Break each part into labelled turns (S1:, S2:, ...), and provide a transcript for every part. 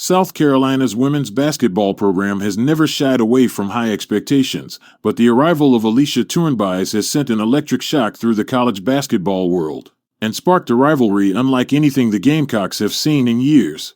S1: South Carolina's women's basketball program has never shied away from high expectations, but the arrival of Alicia Tournebize has sent an electric shock through the college basketball world and sparked a rivalry unlike anything the Gamecocks have seen in years.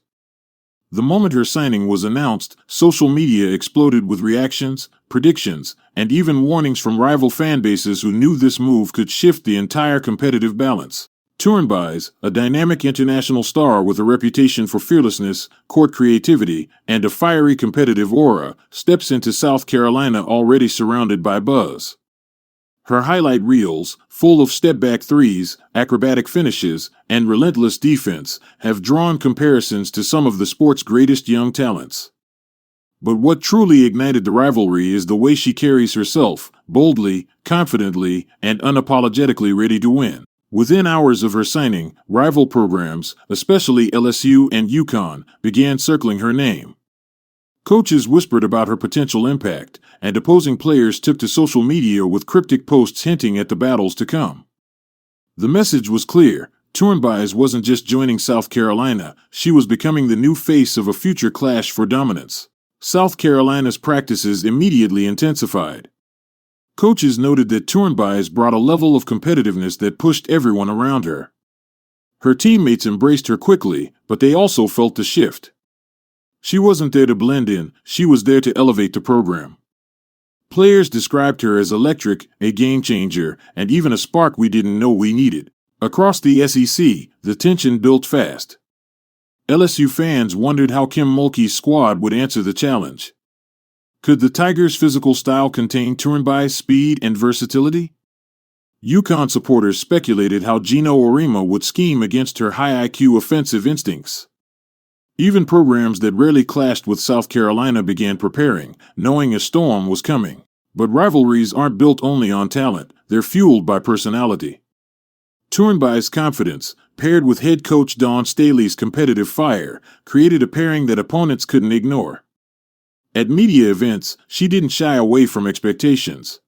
S1: The moment her signing was announced, social media exploded with reactions, predictions, and even warnings from rival fanbases who knew this move could shift the entire competitive balance. Tournebize, a dynamic international star with a reputation for fearlessness, court creativity, and a fiery competitive aura, steps into South Carolina already surrounded by buzz. Her highlight reels, full of step-back threes, acrobatic finishes, and relentless defense, have drawn comparisons to some of the sport's greatest young talents. But what truly ignited the rivalry is the way she carries herself, boldly, confidently, and unapologetically ready to win. Within hours of her signing, rival programs, especially LSU and UConn, began circling her name. Coaches whispered about her potential impact, and opposing players took to social media with cryptic posts hinting at the battles to come. The message was clear. Tournebize wasn't just joining South Carolina, she was becoming the new face of a future clash for dominance. South Carolina's practices immediately intensified. Coaches noted that Tournebize brought a level of competitiveness that pushed everyone around her. Her teammates embraced her quickly, but they also felt the shift. She wasn't there to blend in, she was there to elevate the program. Players described her as electric, a game changer, and even a spark we didn't know we needed. Across the SEC, the tension built fast. LSU fans wondered how Kim Mulkey's squad would answer the challenge. Could the Tigers' physical style contain Tournebize's speed and versatility? UConn supporters speculated how Gino Auriemma would scheme against her high IQ offensive instincts. Even programs that rarely clashed with South Carolina began preparing, knowing a storm was coming. But rivalries aren't built only on talent, they're fueled by personality. Tournebize's confidence, paired with head coach Dawn Staley's competitive fire, created a pairing that opponents couldn't ignore. At media events, she didn't shy away from expectations.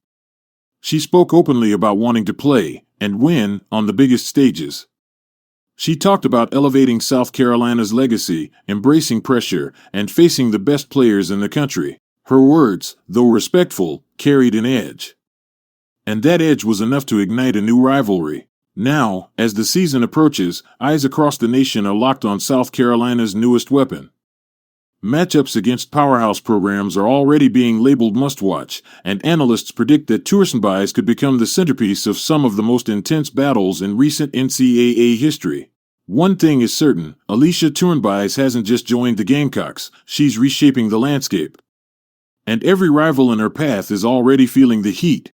S1: She spoke openly about wanting to play and win on the biggest stages. She talked about elevating South Carolina's legacy, embracing pressure, and facing the best players in the country. Her words, though respectful, carried an edge. And that edge was enough to ignite a new rivalry. Now, as the season approaches, eyes across the nation are locked on South Carolina's newest weapon. Matchups against powerhouse programs are already being labeled must-watch, and analysts predict that Tournebize could become the centerpiece of some of the most intense battles in recent NCAA history. One thing is certain, Alicia Tournebize hasn't just joined the Gamecocks, she's reshaping the landscape. And every rival in her path is already feeling the heat.